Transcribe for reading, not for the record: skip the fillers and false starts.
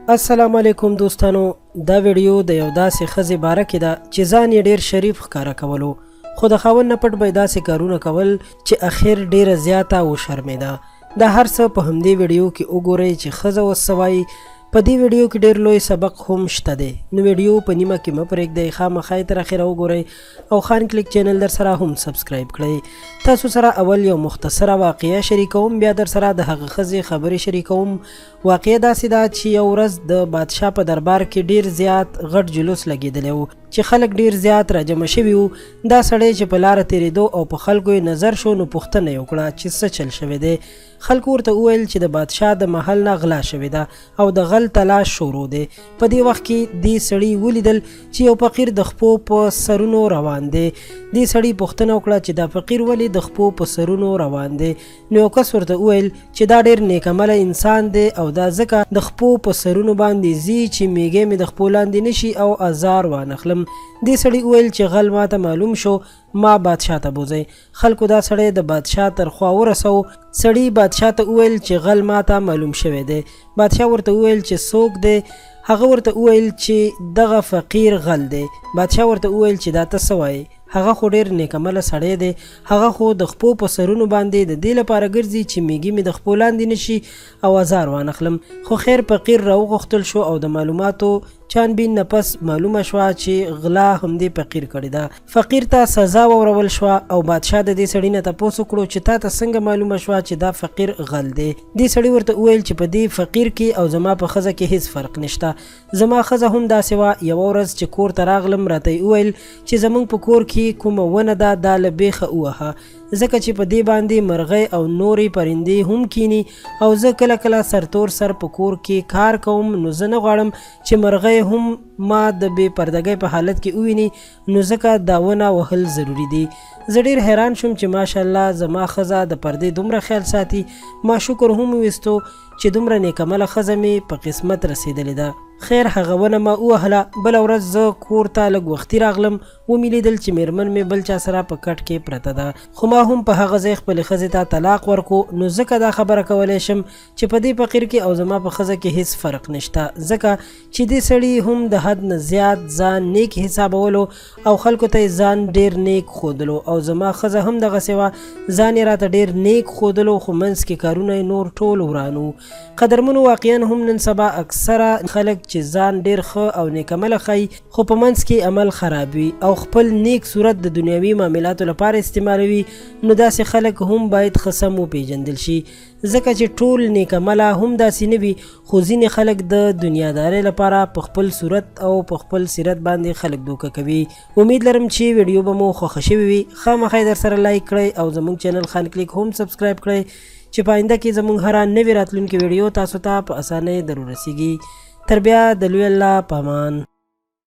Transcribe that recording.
السلام علیکم دوستانو، دا ویډیو د یو داسې ښځې باره کې ده چې ځان یې ډیر شریف ښکاره کولو، خو د خاوند نه پټ به یې داسې کارونه کول چې اخر ډیره زیاته وشرمېده. دا هر څه په همدې ویډیو کې وګورئ چې ښځه اوس څه وایي. په دې ویډیو کې ډیر لوی سبق هم شته دی، نو ویډیو په نیمه کې مه پرېږدئ، خامخا یې تر اخره وګورئ او خان کلیک چینل در سره هم سبسکرایب کړئ. تاسو سره اول یو مختصره واقعه شریکوم، بیا در سره د هغه ښځې خبرې شریکوم. واقعه داسې ده چې یو ورځ د بادشاه په دربار کې ډیر زیات غټ جلوس لګېدلی و چې خلک ډیر زیات راجمع شوي وو. دا سړی چې په لاره تېرېدو او په خلکو یې نظر شو نو پوښتنه یې وکړه چې څه چل شوی دی. خلکو ورته وویل چې د بادشاه د محل نه غلا شوې ده او د غل تلاش شروع دی. په دې وخت کې دې سړي ولیدل چې یو فقیر د خپو په سرونو روان دی. دې سړي پوښتنه وکړه چې دا فقیر ولې د خپو په سرونو روان دی. نو یو کس ورته وویل چې دا ډیر نیکعمله انسان دی او دا ځکه د خپو په سرونو باندې ځي چې میږی مې د خپو لاندې نشي او ازار وانخلم. دې سړي وویل چې غل ماته معلوم شو، ما بادشاه ته بوځئ. خلکو دا سړی د بادشاه تر خوا ورسو. سړي بادشاه ته وویل چې غل ماته معلوم شوی دی. بادشاه ورته وویل چې څوک دی؟ هغه ورته وویل چې دغه فقیر غل دی. بادشاه ورته وویل چې دا ته څه وایې؟ هغه خو ډیر نیکعمله سړی دی، هغه خو د خپو په سرونو باندې د دې لپاره ګرځي چې میږي مې د خپو لاندې نشي او ازار وانخلم. خو خیر فقیر راوغوښتل شو او د معلوماتو چانبین نه پس معلومه شوه چې غلا همدې فقیر کړې ده. فقیر ته سزا واورول شوه او بادشاه د دې سړي نه تپوس وکړو چې تا ته څنګه معلومه شوه چې دا فقیر غل دی. دې سړي ورته وویل چې په دې فقیر کې او زما په ښځه کې هیڅ فرق نشته. زما ښځه هم داسې وه. یوه ورځ چې کور ته راغلم راته یې وویل چې زموږ په کور کې کومه ونه ده دا له بیخه ووهه، ځکه چې په دې باندې مرغۍ او نورې پرندې هم کینی او زه کله کله سرتور سر په کور کې کار کوم، نو زه نه غواړم چې مرغۍ هم ما د بې پردګۍ په حالت کې وویني، نو ځکه دا ونه وهل ضروري دي. زه ډیر حیران شوم چې ماشاءالله زما ښځه د پردې دومره خیال ساتي. ما شکر هم وویستو چې دومره نیکعمله ښځه مې په قسمت رسېدلې ده. خیر هغه ونه ما ووهله. بله ورځ زه کور ته لږ وختي راغلم، ومې لیدل چې میرمن مې بل چا سره په کټ کې پرته ده. خو ما هم په هغه ځای خپلې ښځې ته طلاق ورکو، نو ځکه دا خبره کولی شم چې په دې فقیر کې او زما په ښځه کې هیڅ فرق نشته، ځکه چې دې سړي هم د حد نه زیات ځان نیک حسابولو او خلکو ته یې ځان ډیر نیک ښودلو او زما ښځه هم دغسې وه، ځان یې راته ډیر نیک ښودلو، خو منځ کې کارونه یې نور ټول وران وو. قدرمنو واقعا هم نن سبا اکثره خلک چې ځان ډیر ښه او نیکعمله ښیي خو په منځ کې عمل خراب وي او خپل نیک صورت د دنیوي معاملاتو لپاره استعمالوي، نو داسې خلک هم باید ښه سم وپېژندل شي، ځکه چې ټول نیکعمله هم داسې نه وي، خو ځینې خلک د دنیادارۍ لپاره په خپل صورت او په خپل سیرت باندې خلک دوکه کوي. امید لرم چې ویډیو به مو خوښه شوې وي. خامخا در سره لایک کړئ او زموږ چینل خان کلیک هم سبسکرایب کړئ چې په آینده کې زموږ هره نوې راتلونکې ویډیو تاسو ته په اسانۍ در ورسیږي. تر بیا د لوی الله په امان.